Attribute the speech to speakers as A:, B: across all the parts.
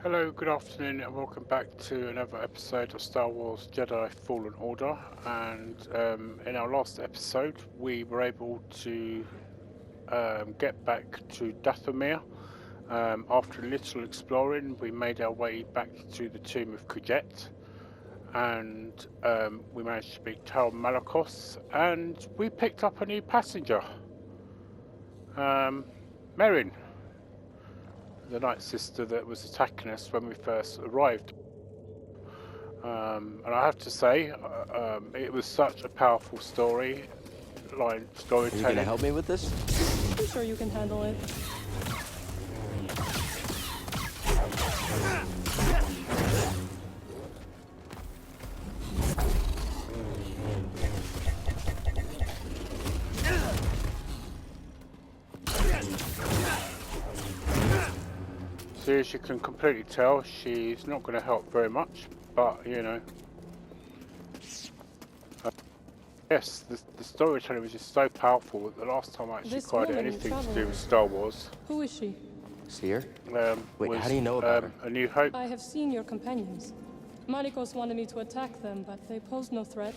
A: Hello, good afternoon, and welcome back to another episode of Star Wars Jedi Fallen Order. And in our last episode, we were able to get back to Dathomir. After a little exploring, we made our way back to the tomb of Kujet, and we managed to beat Tal Malakos, and we picked up a new passenger, Merrin, the Night Sister that was attacking us when we first arrived. And I have to say, it was such a powerful storytelling.
B: Are you gonna help me with this?
C: I'm sure you can handle it.
A: So as you can completely tell, she's not going to help very much, but you know. Yes, the storytelling was just so powerful that the last time I actually tried anything to do with Star Wars.
C: Who is she?
B: Cere?
A: Wait,
B: how do you know about her?
A: A New Hope.
C: I have seen your companions. Malicos wanted me to attack them, but they posed no threat.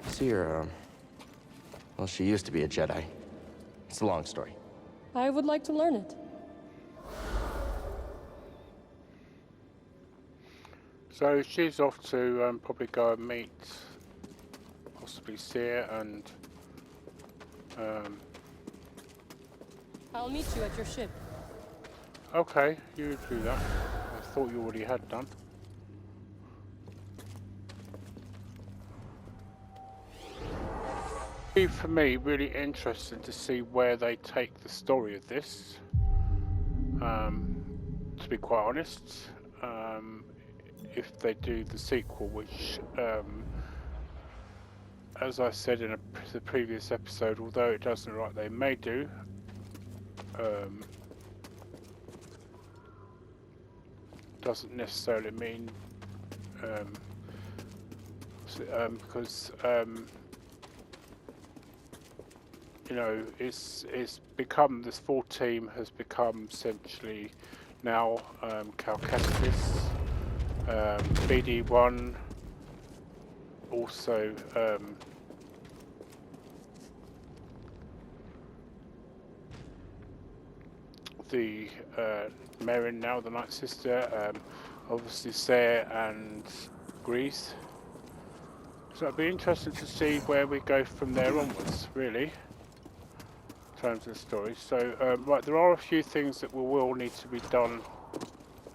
B: Cere, well, she used to be a Jedi. It's a long story.
C: I would like to learn it.
A: So she's off to probably go and meet possibly Cere and
C: I'll meet you at your ship.
A: okay, you do that. I thought you already had done. For me, really interesting to see where they take the story of this. To be quite honest, if they do the sequel, which, as I said in the previous episode, although it doesn't look like they may do, doesn't necessarily mean because you know, it's become, this full team has become essentially now Cal Kestis, BD1, also the Merrin now, the Night Sister, obviously Cere and Grease. So it'll be interesting to see where we go from there onwards, really, in terms of the story. So, right, there are a few things that will need to be done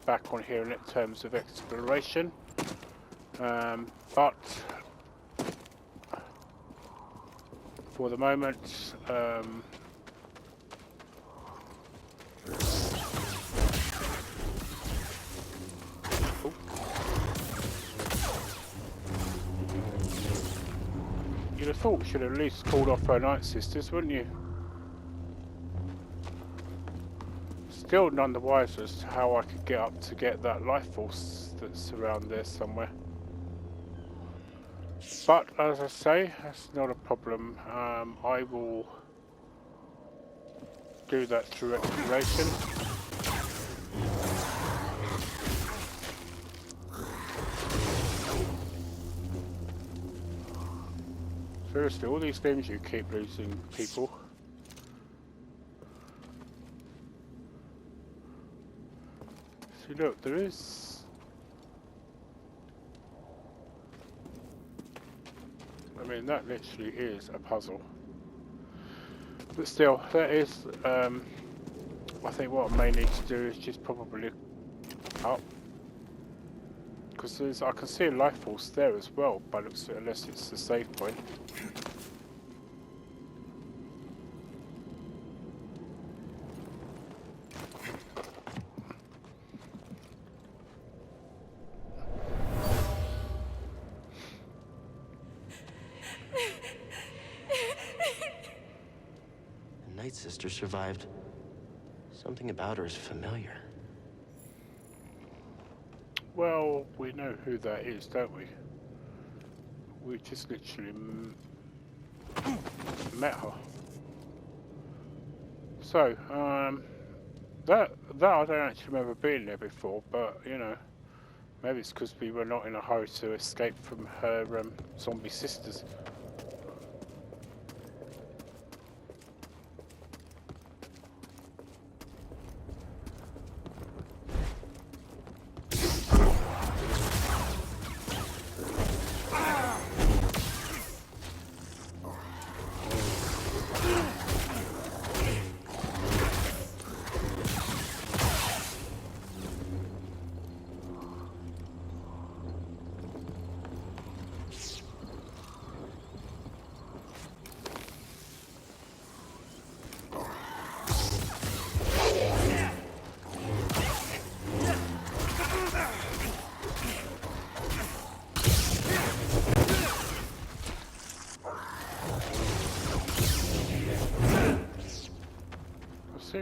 A: back on here in terms of exploration, but for the moment, you'd have thought we should have at least called off our Night Sisters, wouldn't you? Still none the wiser as to how I could get up to get that life force that's around there somewhere. But as I say, that's not a problem. I will do that through exploration. Seriously, all these games you keep losing people. See, look, there is... I mean, that literally is a puzzle. But still, that is... I think what I may need to do is just probably up. Because I can see a life force there as well, but unless it's the save point.
B: The Night Sister survived. Something about her is familiar.
A: Well, we know who that is, don't we? We just literally met her. So, That I don't actually remember being there before, but you know, maybe it's because we were not in a hurry to escape from her zombie sisters.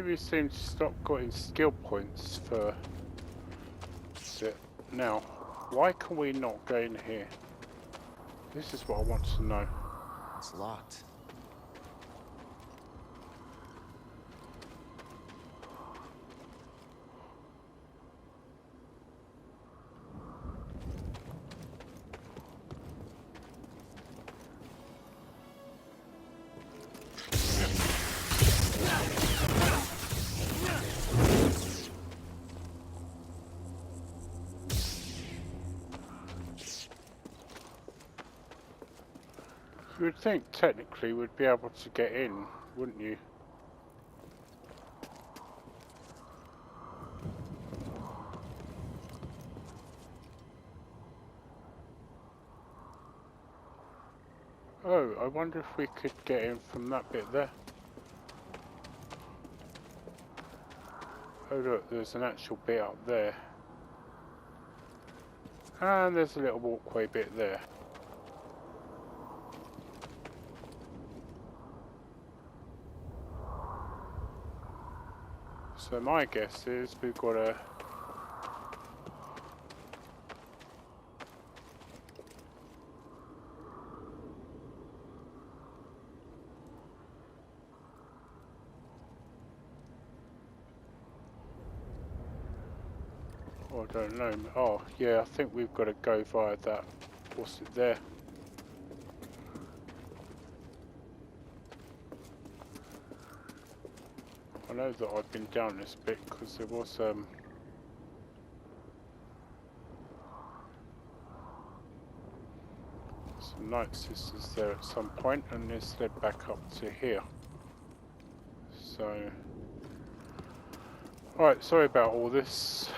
A: We seem to stop getting skill points for it now. Why can we not go in here? This is what I want to know.
B: It's locked.
A: You would think technically we'd be able to get in, wouldn't you? Oh, I wonder if we could get in from that bit there. Oh look, there's an actual bit up there. And there's a little walkway bit there. So my guess is we've got to... Oh, I don't know. Oh, yeah, I think we've got to go via that. What's it there? I know that I've been down this bit because there was some Night Sisters there at some point, and this led back up to here. So, alright, sorry about all this.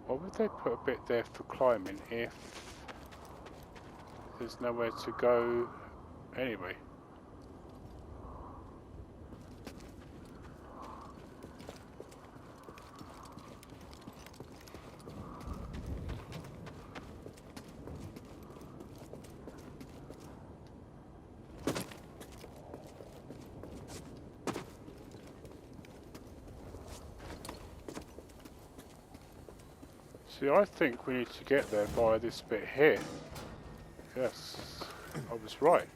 A: Why would they put a bit there for climbing if there's nowhere to go anyway? See, I think we need to get there via this bit here. Yes, I was right.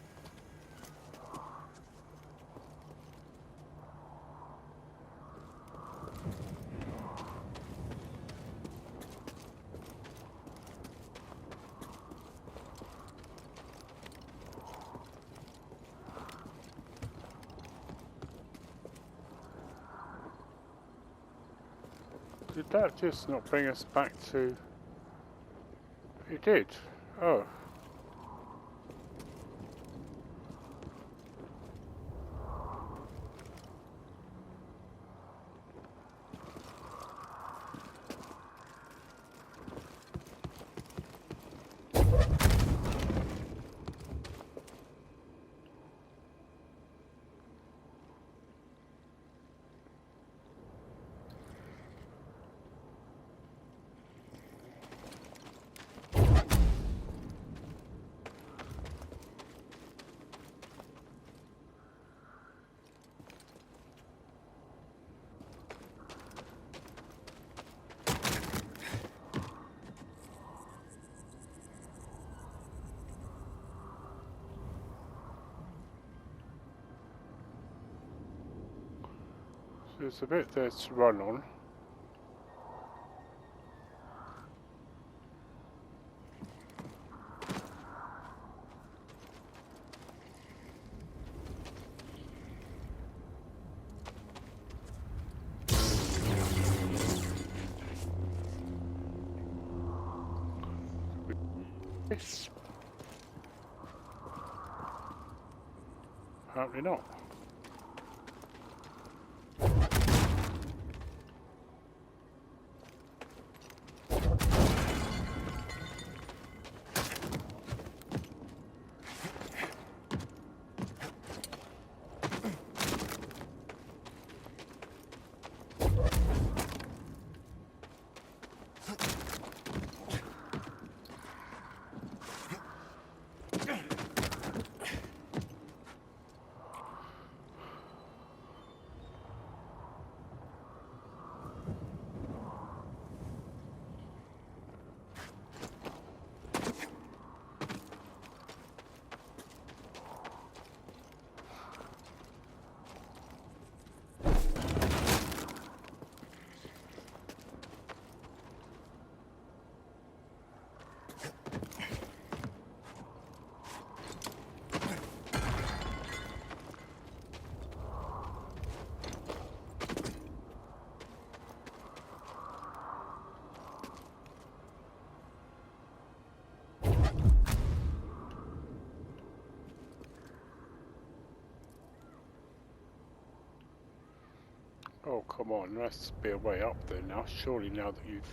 A: Did that just not bring us back to... It did. Oh. there's a bit there to run on. Apparently not. Oh, come on, there has to be a way up there now, surely, now that you've...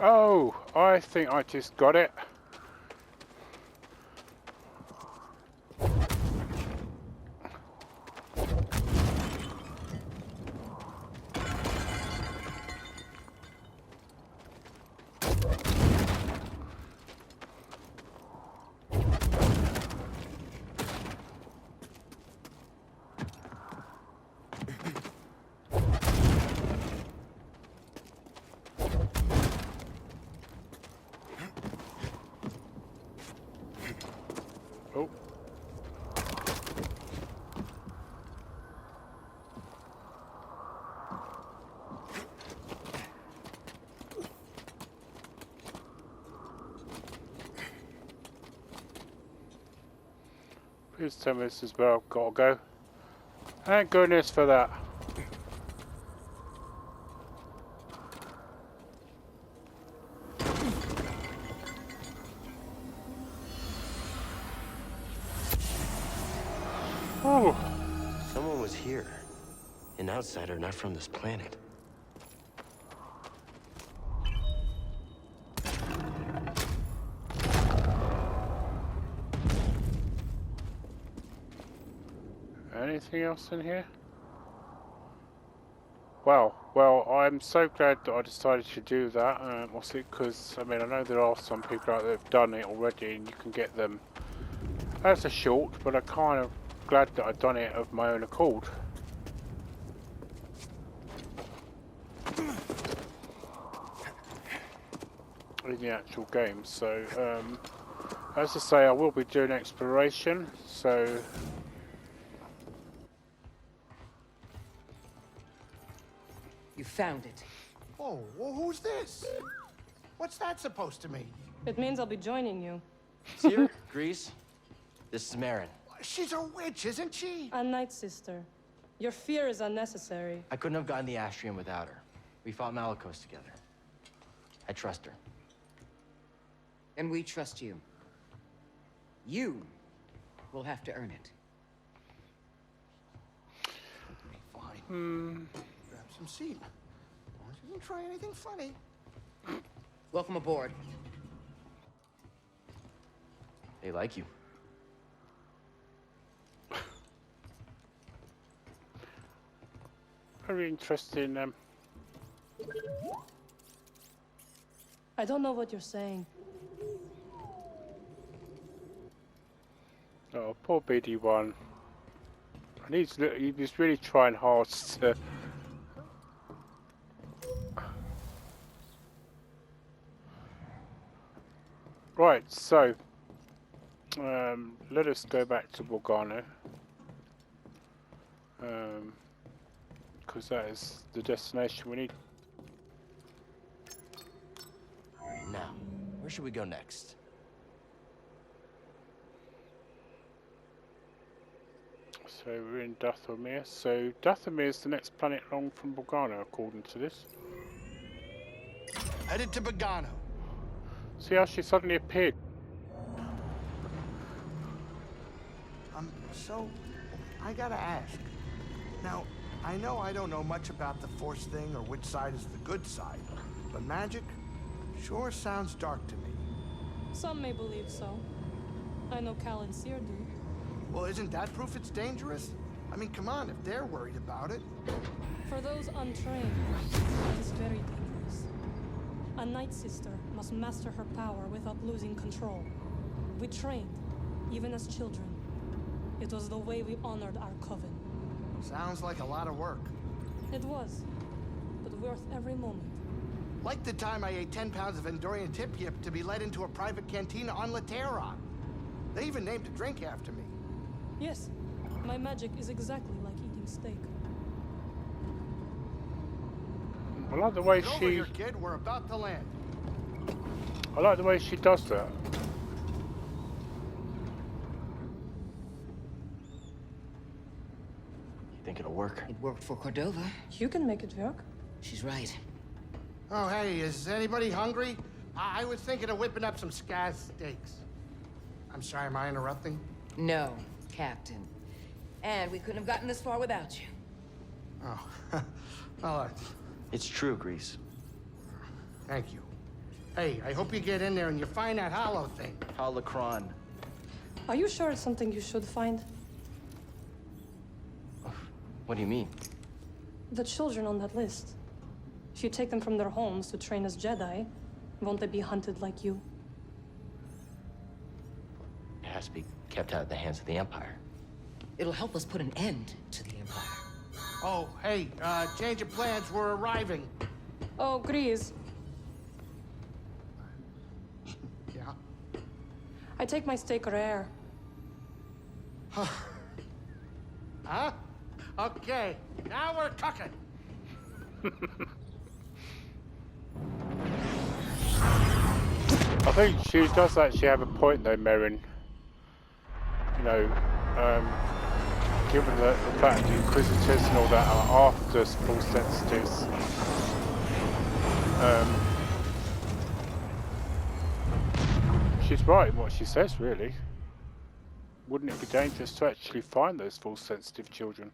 A: Oh, I think I just got it. Oh. Please tell me this is where I've got to go. Thank goodness for that. Oh.
B: Someone was here. An outsider not from this planet.
A: Anything else in here? Well, I'm so glad that I decided to do that. What's it? Because I mean, I know there are some people out there that have done it already, and you can get them as a short. But I'm kind of glad that I've done it of my own accord. In the actual game. So, as I say, I will be doing exploration. So.
D: You found it.
E: Oh, well, who's this? What's that supposed to mean?
C: It means I'll be joining you.
B: Cere, Grease, this is Marin.
E: She's a witch, isn't she?
C: A Night Sister. Your fear is unnecessary.
B: I couldn't have gotten the Astrium without her. We fought Malicos together. I trust her.
D: And we trust you. You will have to earn it.
E: Fine. Grab some seat. She didn't try anything funny.
D: Welcome aboard.
B: They like you.
A: Very interesting.
C: I don't know what you're saying.
A: Oh, poor BD1. And he's really trying hard to. Right, so let us go back to Bogano, because that is the destination we need.
B: Now, where should we go next?
A: So we're in Dathomir. So Dathomir is the next planet along from Bogano, according to this.
E: Headed to Bogano.
A: See how she suddenly appeared.
E: So, I gotta ask. Now, I know I don't know much about the Force thing or which side is the good side, but magic sure sounds dark to me.
C: Some may believe so. I know Cal and Cere do.
E: Well, isn't that proof it's dangerous? I mean, come on, if they're worried about it.
C: For those untrained, it is very dangerous. A Night Sister must master her power without losing control. We trained, even as children. It was the way we honored our coven.
E: Sounds like a lot of work.
C: It was, but worth every moment.
E: Like the time I ate 10 pounds of Endorian tip-yip to be led into a private cantina on Lateron. They even named a drink after me.
C: Yes, my magic is exactly like eating steak.
A: I like the way
E: Get over
A: she.
E: here, kid. We're about to land.
A: I like the way she does that.
B: You think it'll work?
D: It worked for Cordova.
C: You can make it work.
D: She's right.
E: Oh, hey, is anybody hungry? I was thinking of whipping up some scaz steaks. I'm sorry, am I interrupting?
D: No, Captain. And we couldn't have gotten this far without you.
E: Oh, well,
B: It's true, Grease.
E: thank you. Hey, I hope you get in there and you find that hollow thing.
B: Holocron.
C: Are you sure it's something you should find?
B: What do you mean?
C: The children on that list. If you take them from their homes to train as Jedi, won't they be hunted like you?
B: It has to be kept out of the hands of the Empire.
D: It'll help us put an end to the Empire.
E: Oh, hey, change of plans, we're arriving.
C: Oh, Grease.
E: Yeah?
C: I take my steak rare.
E: Huh? Okay, now we're cooking.
A: I think she does actually have a point though, Merrin. You know, given the fact the Inquisitors and all that are after Force Sensitives. She's right in what she says, really. Wouldn't it be dangerous to actually find those Force Sensitive children?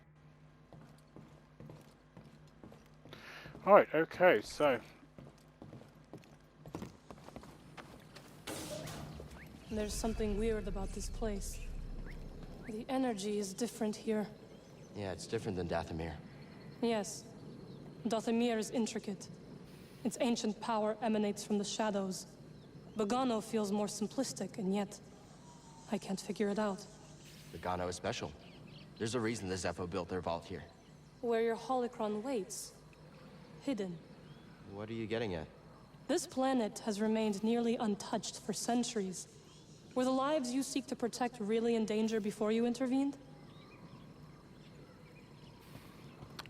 A: Right, okay, so
C: There's something weird about this place. The energy is different here.
B: Yeah, it's different than Dathomir.
C: Yes. Dathomir is intricate. Its ancient power emanates from the shadows. Bogano feels more simplistic, and yet I can't figure it out.
B: Bogano is special. There's a reason the Zeffo built their vault here.
C: Where your holocron waits. Hidden.
B: What are you getting at?
C: This planet has remained nearly untouched for centuries. Were the lives you seek to protect really in danger before you intervened?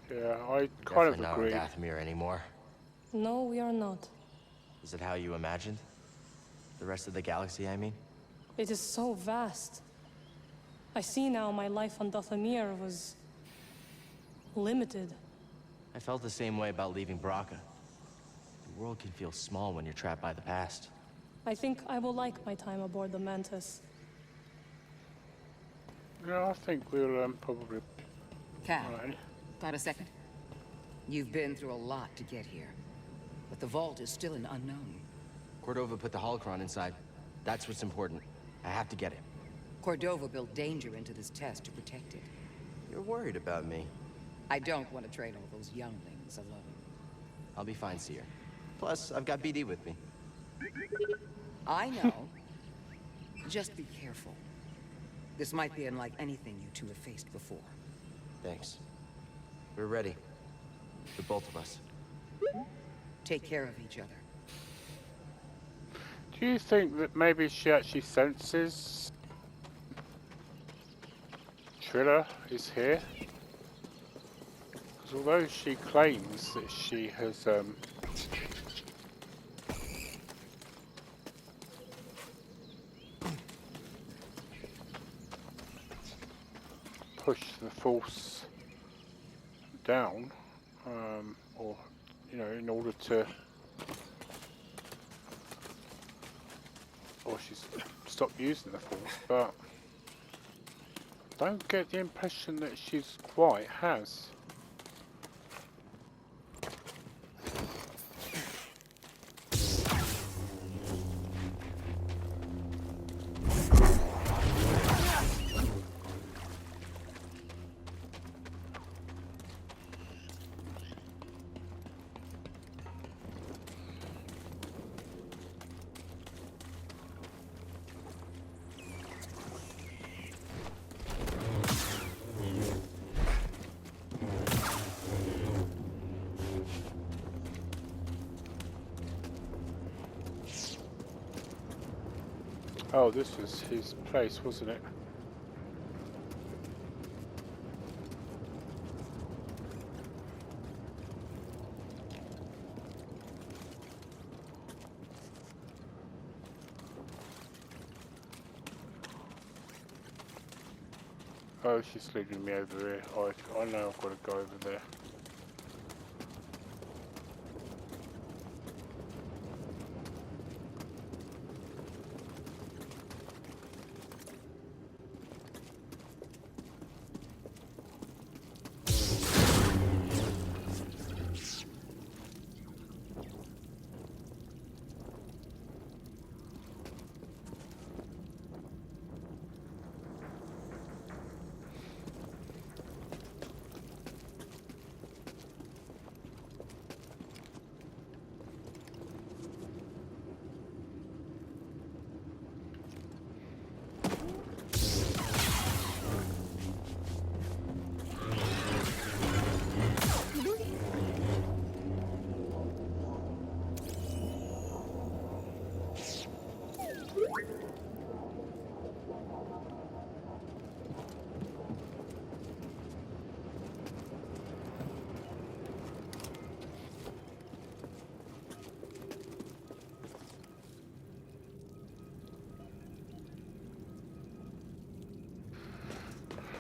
A: Yeah, I kind
B: Definitely
A: of
B: not on
A: agree.
B: Dathomir anymore.
C: No, we are not.
B: Is it how you imagined? The rest of the galaxy, I mean?
C: It is so vast. I see now my life on Dathomir was limited.
B: I felt the same way about leaving Braca. The world can feel small when you're trapped by the past.
C: I think I will like my time aboard the Mantis.
A: Yeah, I think we'll probably.
D: Cal,
A: Right.
D: got a second? You've been through a lot to get here. But the vault is still an unknown.
B: Cordova put the holocron inside. That's what's important. I have to get it.
D: Cordova built danger into this test to protect it.
B: You're worried about me.
D: I don't want to train all those younglings alone.
B: I'll be fine, Cere. Plus, I've got BD with me.
D: I know. Just be careful. This might be unlike anything you two have faced before.
B: Thanks. We're ready. The both of us.
D: Take care of each other.
A: Do you think that maybe she actually senses Trillia is here? Because although she claims that she has pushed the force down, or you know, in order to, or she's stopped using the force, but I don't get the impression that she's quite has. Oh, this was his place, wasn't it? Oh, she's leading me over here. I know I've got to go over there.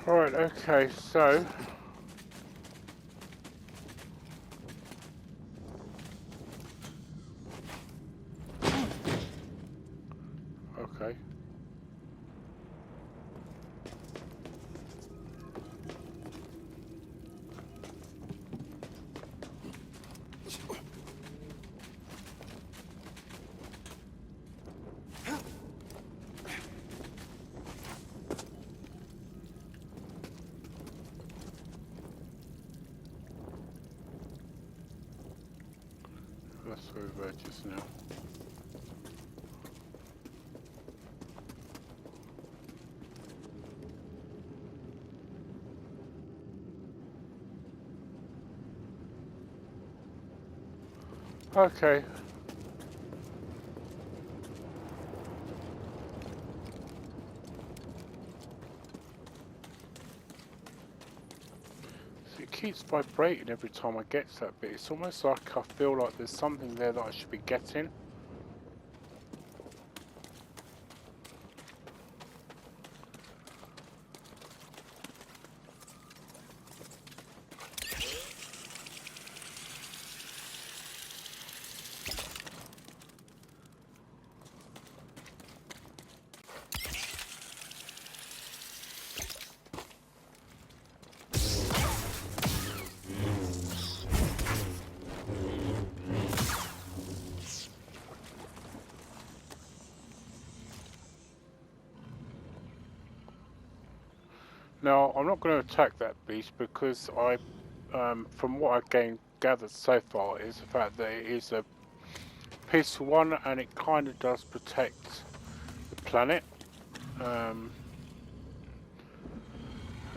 A: Right, okay, so okay. That's where we were just now. Okay. See, it keeps vibrating every time I get to that bit. It's almost like I feel like there's something there that I should be getting. Now, I'm not going to attack that beast because from what I've gathered so far, is the fact that it is a peaceful one and it kind of does protect the planet.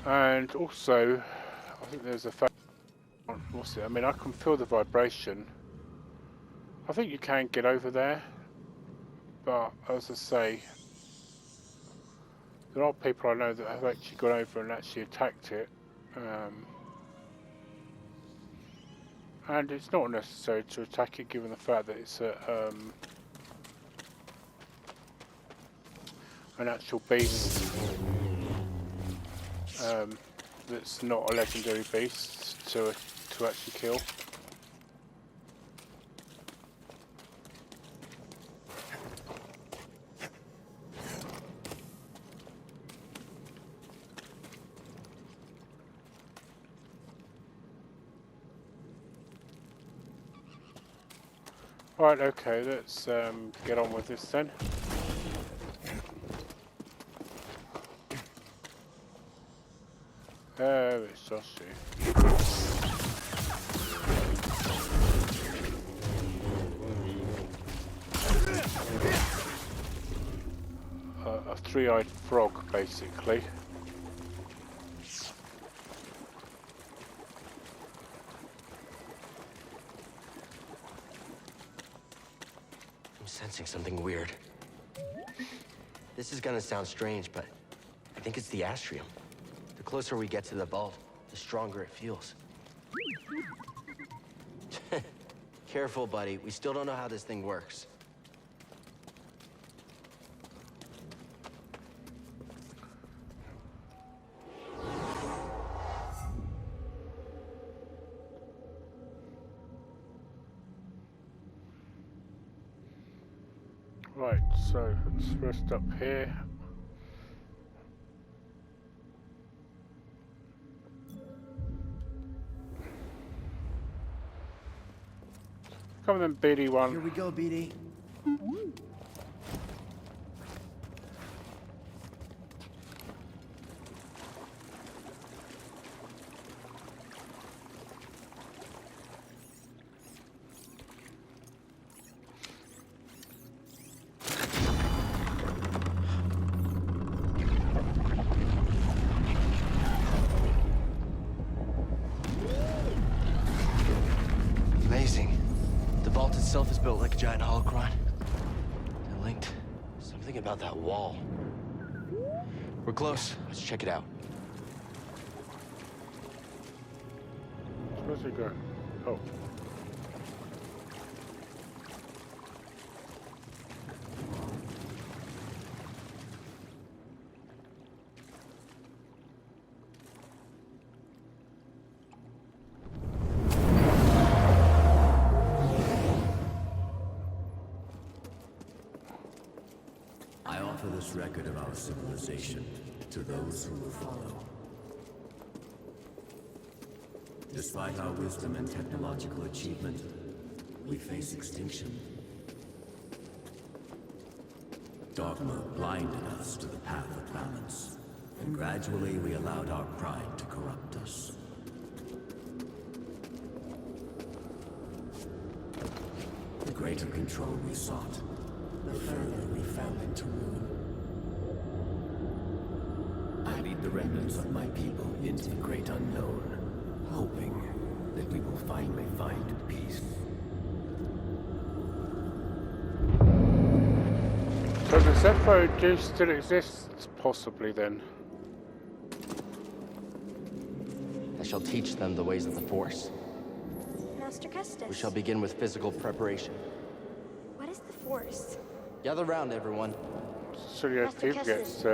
A: And also, I think there's a fact. What's it? I mean, I can feel the vibration. I think you can get over there, but as I say, there are people I know that have actually gone over and actually attacked it. And it's not necessary to attack it given the fact that it's an actual beast that's not a legendary beast to actually kill. Right, okay, let's get on with this then. It's just a three-eyed frog, basically.
B: Sensing something weird. This is gonna sound strange, but I think it's the astrium. The closer we get to the vault, the stronger it feels. Careful, buddy. We still don't know how this thing works.
A: Right, so let's rest up here. Come on then, BD1.
F: Here we go, BD.
B: Amazing. The vault itself is built like a giant holocron. They're linked. Something about that wall. We're close. Let's check it out.
A: Where's it go? Oh.
F: I offer this record of our civilization to those who will follow. Despite our wisdom and technological achievement, we face extinction. Dogma blinded us to the path of balance, and gradually we allowed our pride to corrupt us. The greater control we sought, the further we fell into ruin. I lead the remnants of my people into the great unknown, hoping that we will finally find peace.
A: So the Zeffo do still exist, possibly then?
B: That shall teach them the ways of the Force.
G: Master Kestis.
B: We shall begin with physical preparation.
G: What is the Force?
B: Gather round, everyone.
A: Cere
G: Master
A: Thief
G: Kestis,
A: gets
G: do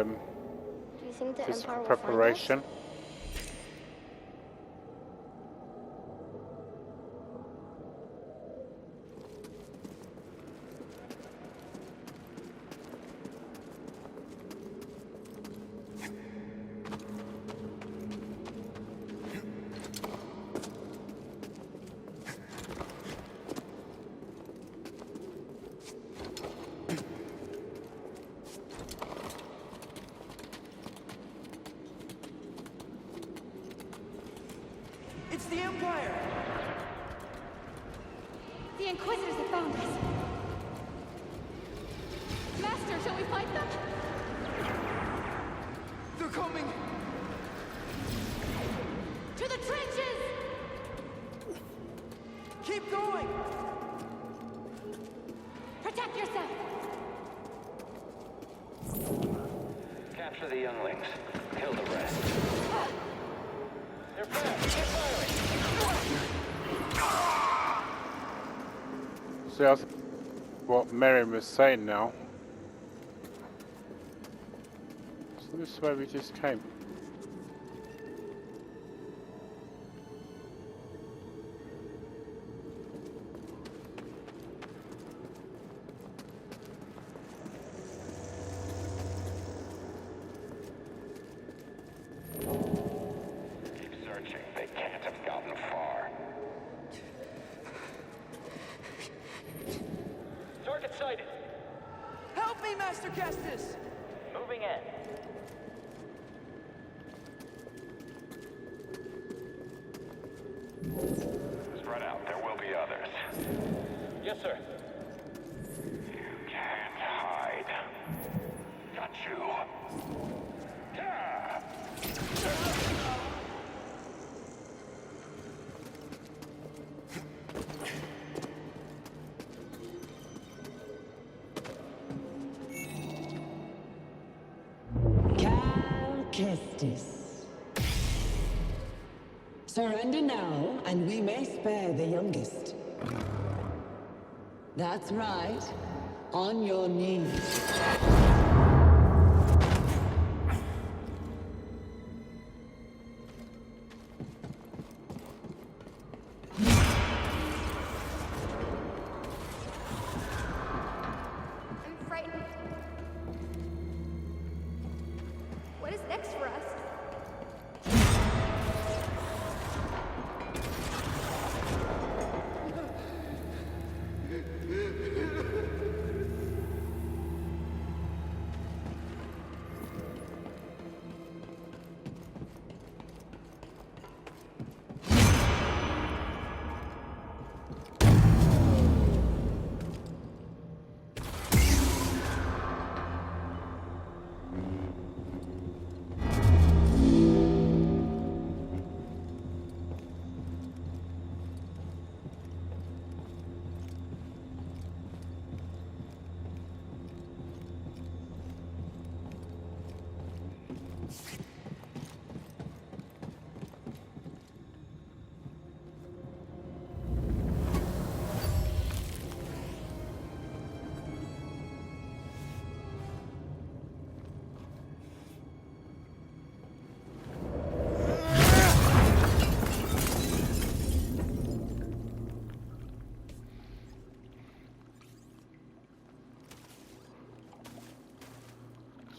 G: you think the
A: physical
G: Empire will
A: preparation.
G: find us?
D: It's the Empire!
H: The Inquisitors have found us. Master, shall we fight them?
D: They're coming!
H: To the trenches!
D: Keep going!
H: Protect yourself!
I: Capture the younglings. Kill the rest. They're back! Keep firing!
A: See, I think what Merrin was saying now. So this is where we just came.
I: Keep searching. They can't have gotten far. Target sighted.
D: Help me, Master Kestis!
I: Moving in. Spread out. There will be others. Yes, sir. You can't hide. Got you. Yeah.
J: Kestis. Surrender now, and we may spare the youngest. That's right. On your knees.
G: I'm frightened. What is next for us?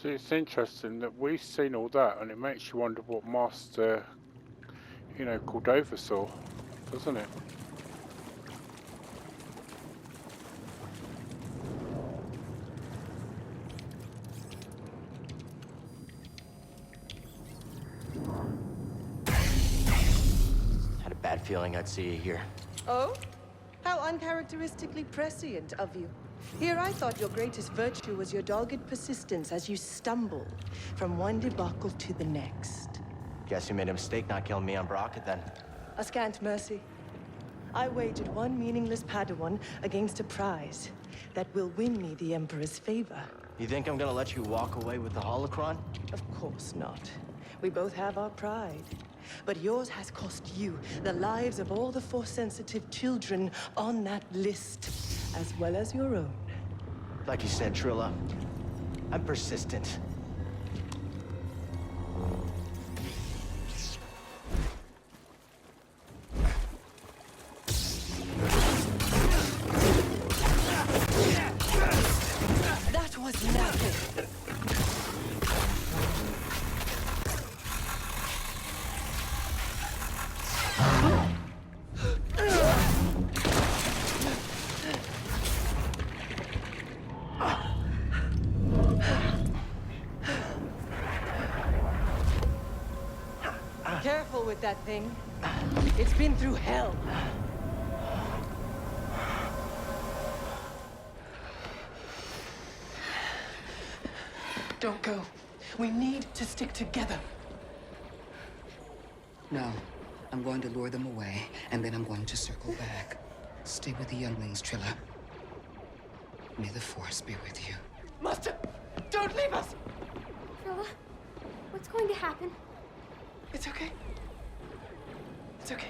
A: See, it's interesting that we've seen all that, and it makes you wonder what Master, Cordova saw, doesn't it?
B: Had a bad feeling I'd see you here.
K: Oh? How uncharacteristically prescient of you. Here I thought your greatest virtue was your dogged persistence as you stumbled from one debacle to the next.
B: Guess you made a mistake not killing me on Brocket then.
K: A scant mercy. I wagered one meaningless Padawan against a prize that will win me the Emperor's favor.
B: You think I'm gonna let you walk away with the holocron?
K: Of course not. We both have our pride. but yours has cost you the lives of all the Force-sensitive children on that list, as well as your own.
B: Like you said, Trilla, I'm persistent.
K: That was nothing. Careful with that thing. It's been through hell. Don't go. We need to stick together.
D: No. I'm going to lure them away, and then I'm going to circle back. Stay with the younglings, Trilla. May the Force be with you.
K: Master, don't leave us!
G: Trilla, what's going to happen?
K: It's okay. It's okay.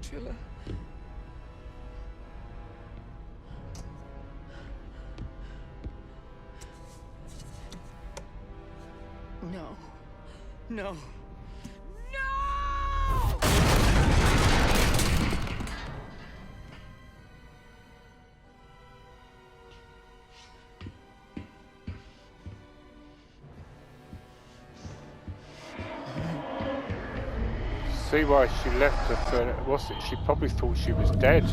D: Trilla. No. No.
A: See why she left her for, was it? She probably thought she was dead.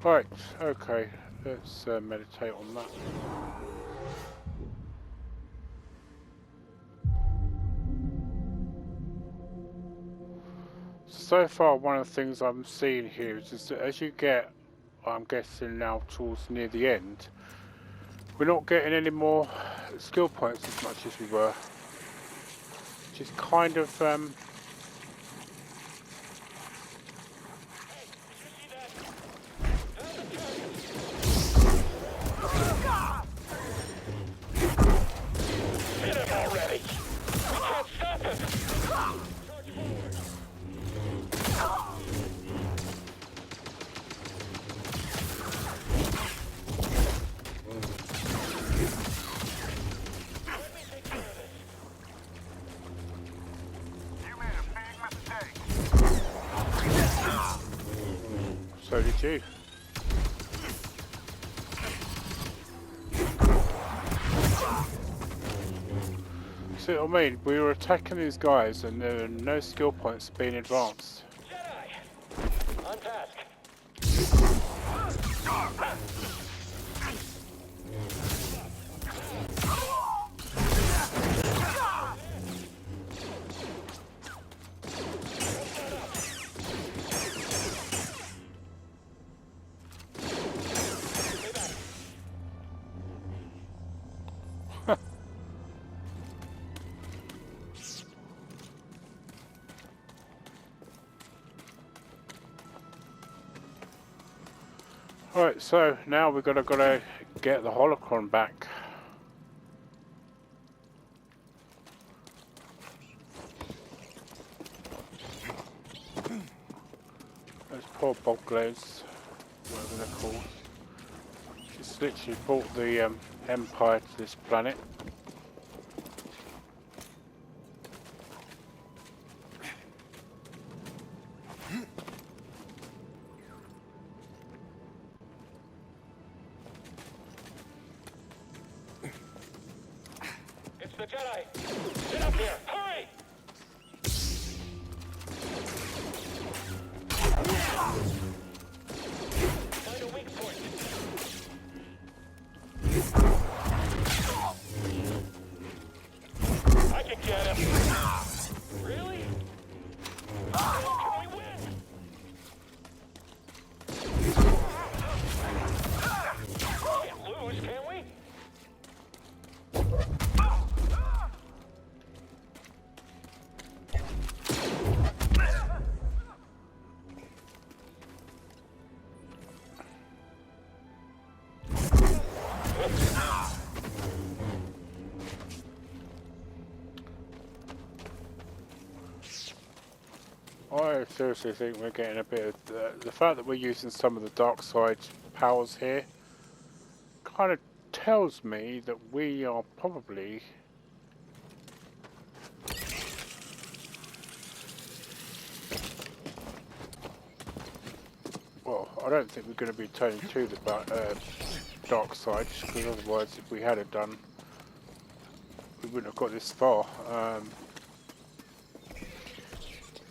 A: Right, okay, let's meditate on that. So far, one of the things I'm seeing here is just that as you get, I'm guessing now towards near the end, we're not getting any more skill points as much as we were. Which is kind of, so did you. See what I mean? We were attacking these guys and there were no skill points being advanced.
I: Jedi! On task.
A: Alright, so now we've gotta get the holocron back. Those poor boggles. whatever they're called. She's literally brought the Empire to this planet.
I: It's the Jedi! Get up here! Hurry! Find a weak point. I can get him. Really? Can we win? Can't lose, can we?
A: I seriously think we're getting a bit of the fact that we're using some of the dark side powers here kind of tells me that we are probably well, I don't think we're going to be turning to the dark side, because otherwise if we had it done we wouldn't have got this far.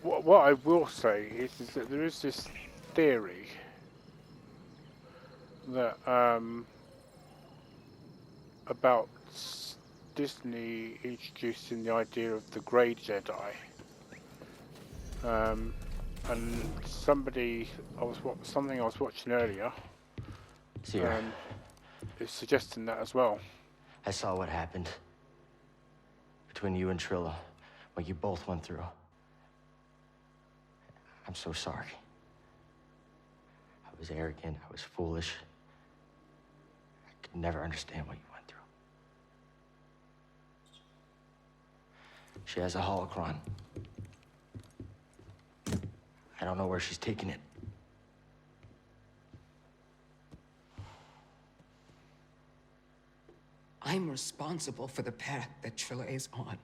A: What I will say is that there is this theory that about Disney introducing the idea of the Grey Jedi, and something I was watching earlier
B: Cere,
A: is suggesting that as well.
B: I saw what happened between you and Trillia, what you both went through. I'm so sorry. I was arrogant, I was foolish. I could never understand what you went through. She has a holocron. I don't know where she's taking it.
D: I'm responsible for the path that Trillia is on.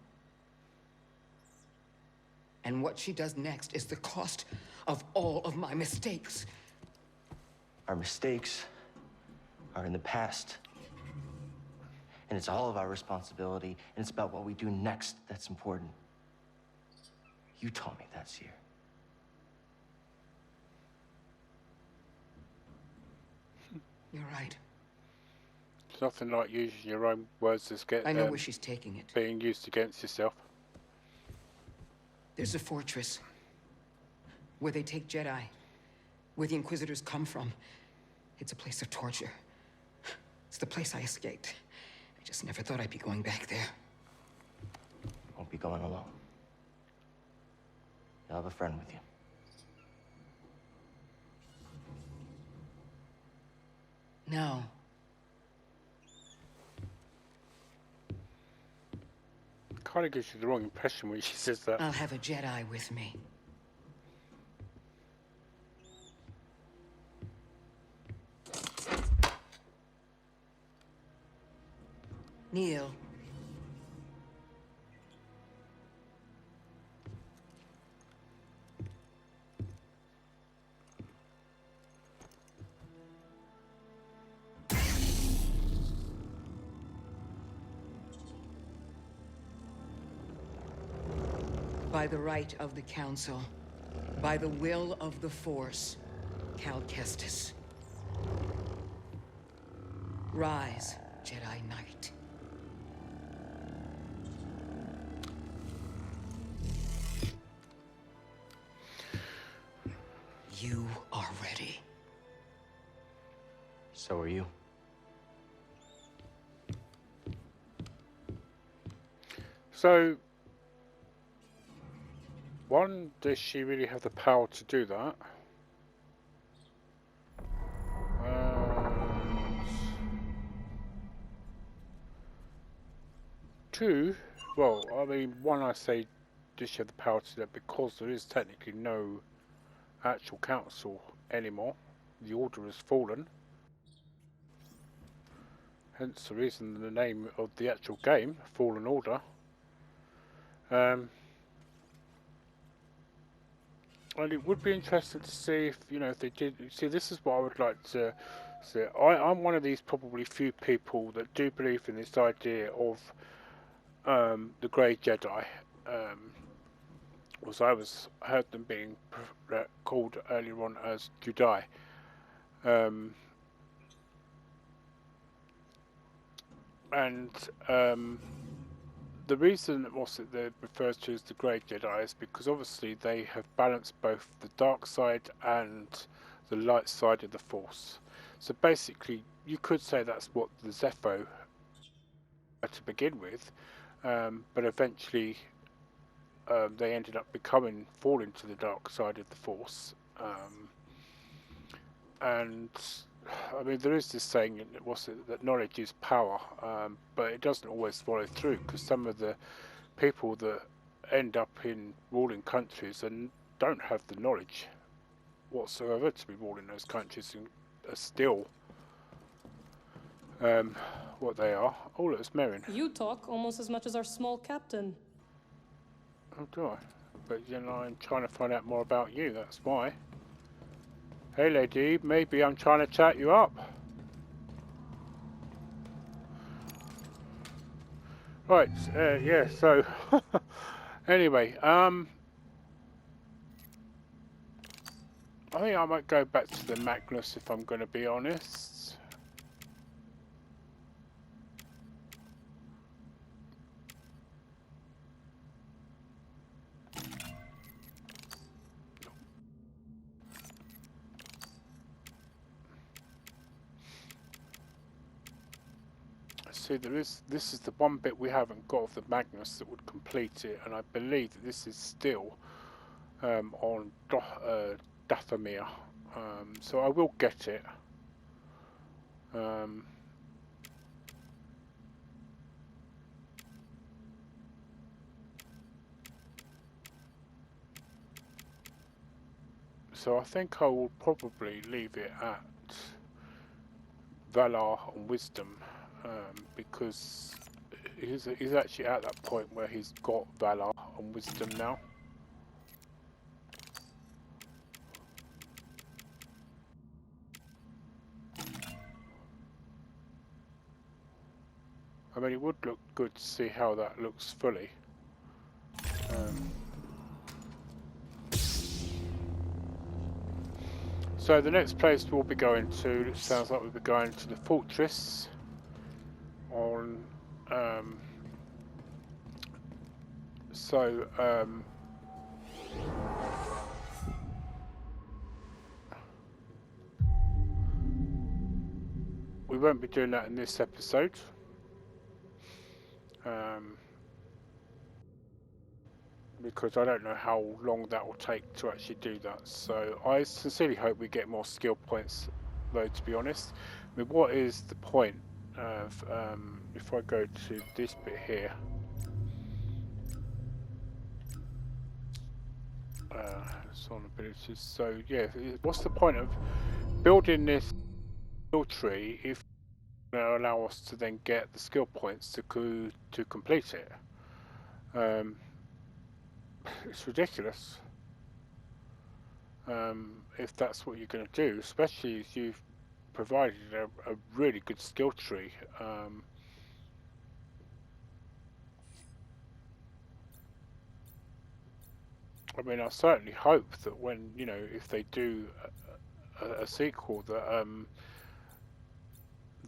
D: And what she does next is the cost of all of my mistakes.
B: Our mistakes are in the past. And it's all of our responsibility, and it's about what we do next that's important. You taught me that, Cere.
D: You're right.
A: It's nothing like using your own words as
D: I know where she's taking it.
A: being used against yourself.
D: There's a fortress where they take Jedi, where the Inquisitors come from. It's a place of torture. It's the place I escaped. I just never thought I'd be going back there.
B: Won't be going alone. You'll have a friend with you.
D: No.
A: Kind of gives you the wrong impression when she says that.
D: I'll have a Jedi with me. Neil. By the right of the Council, by the will of the Force, Cal Kestis. Rise, Jedi Knight. You are ready.
B: So are you.
A: So, one, does she really have the power to do that? Two, well, I mean, one, I say, does she have the power to do that because there is technically no actual council anymore. the Order has fallen. Hence the reason the name of the actual game, Fallen Order. And it would be interesting to see if, you know, if they did. See, this is what I would like to see. I'm one of these probably few people that do believe in this idea of the Grey Jedi. As I heard them being called earlier on as Jedi. The reason they're referred to as the Grey Jedi is because obviously they have balanced both the dark side and the light side of the Force. So basically, you could say that's what the Zeffo were to begin with, but eventually they ended up falling to the dark side of the Force. And I mean, there is this saying, that knowledge is power, but it doesn't always follow through, because some of the people that end up in ruling countries and don't have the knowledge whatsoever to be ruling those countries and are still what they are. Oh, look, it's Merrin.
C: You talk almost as much as our small captain.
A: Oh, do I? But, you know, I'm trying to find out more about you, that's why. Hey, lady, maybe I'm trying to chat you up. Right, yeah, so... anyway, I think I might go back to the Magnus if I'm going to be honest. See, this is the one bit we haven't got of the Magnus that would complete it, and I believe that this is still on Dathomir, so I will get it. So I think I will probably leave it at Valor and Wisdom, because he's actually at that point where he's got Valor and Wisdom now. I mean, it would look good to see how that looks fully. So the next place we'll be going to, it sounds like we'll be going to the fortress on we won't be doing that in this episode. Because I don't know how long that will take to actually do that. So I sincerely hope we get more skill points, though, to be honest. I mean, what is the point of, if I go to this bit here, it's on abilities, so yeah, what's the point of building this skill tree if it's going to allow us to then get the skill points to complete it? It's ridiculous. If that's what you're going to do, especially if you've provided a really good skill tree. I mean, I certainly hope that when, you know, if they do a sequel, that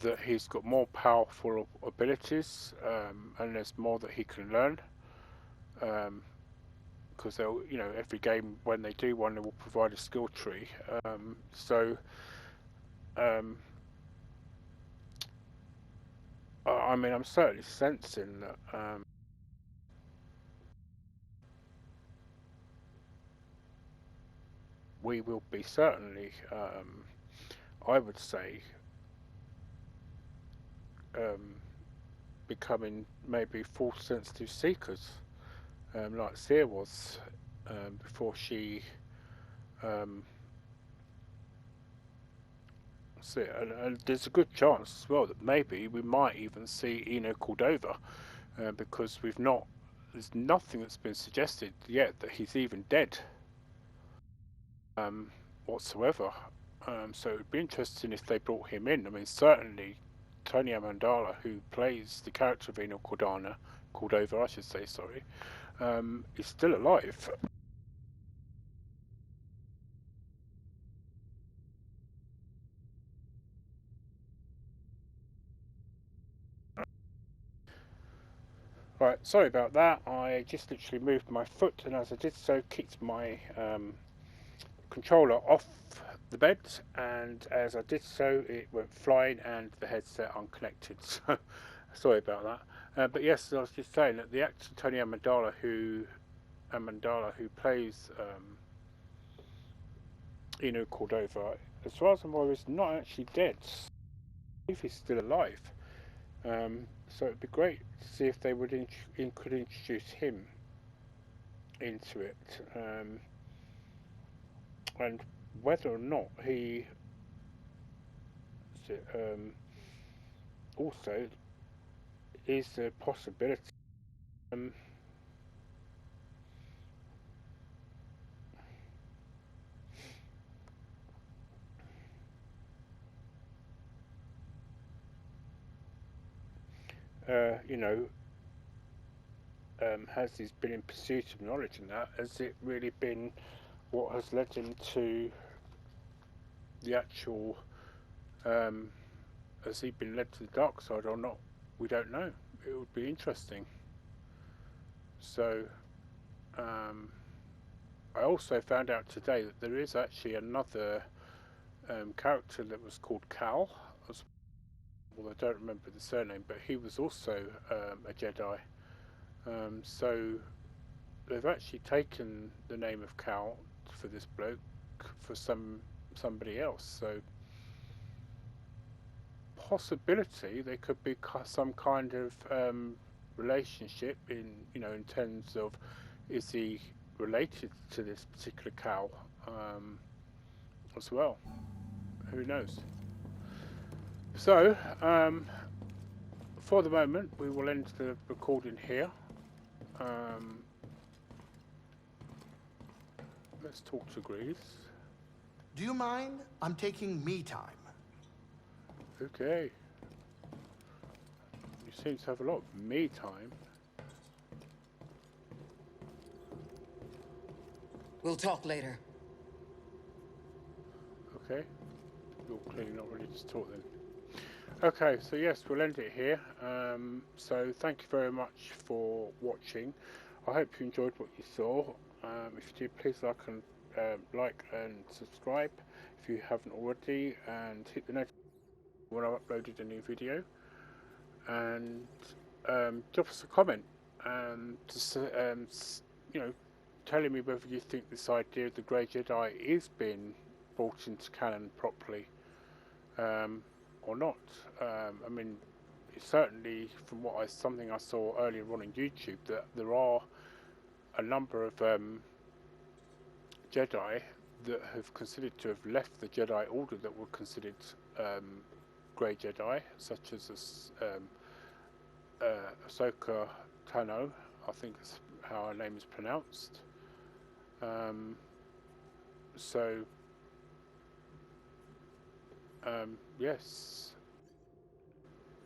A: that he's got more powerful abilities, and there's more that he can learn. Because they'll, you know, every game when they do one, they will provide a skill tree. I mean, I'm certainly sensing that we will be certainly, I would say, becoming maybe force sensitive seekers. Like Cere was before she That's it. And there's a good chance as well that maybe we might even see Eno Cordova, because there's nothing that's been suggested yet that he's even dead whatsoever. So it would be interesting if they brought him in. I mean, certainly Tony Amandala, who plays the character of Eno Cordova, I should say, sorry, is still alive. Right, sorry about that. I just literally moved my foot, and as I did so, kicked my controller off the bed, and as I did so, it went flying and the headset unconnected. So sorry about that. But yes, I was just saying that the actor Tony Amandala, who plays Eno Cordova, as far as I'm aware, is not actually dead. I believe he's still alive. So it'd be great to see if they would could introduce him into it, and whether or not he also is a possibility. You know, has he been in pursuit of knowledge, and that has it really been what has led him to the actual? Has he been led to the dark side or not? We don't know. It would be interesting. So, I also found out today that there is actually another character that was called Cal. Well, I don't remember the surname, but he was also a Jedi. So they've actually taken the name of Cal for this bloke for somebody else. So possibility there could be some kind of relationship in terms of, is he related to this particular Cal as well? Who knows? So for the moment we will end the recording here. Let's talk to Grease.
E: Do you mind? I'm taking me time.
A: Okay. You seem to have a lot of me time.
D: We'll talk later.
A: Okay. You're clearly not ready to talk then. Okay, so yes, we'll end it here. So thank you very much for watching. I hope you enjoyed what you saw. If you do, please like and subscribe if you haven't already, and hit the notification when I've uploaded a new video. And drop us a comment, telling me whether you think this idea of the Grey Jedi is being brought into canon properly, or not. I mean, certainly from something I saw earlier on YouTube, that there are a number of Jedi that have considered to have left the Jedi Order that were considered Grey Jedi, such as Ahsoka Tano, I think is how her name is pronounced. Yes,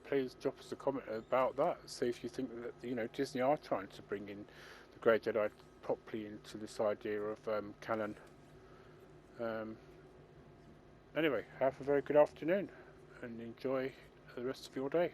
A: please drop us a comment about that. See if you think that Disney are trying to bring in the Grey Jedi properly into this idea of canon. Anyway, have a very good afternoon and enjoy the rest of your day.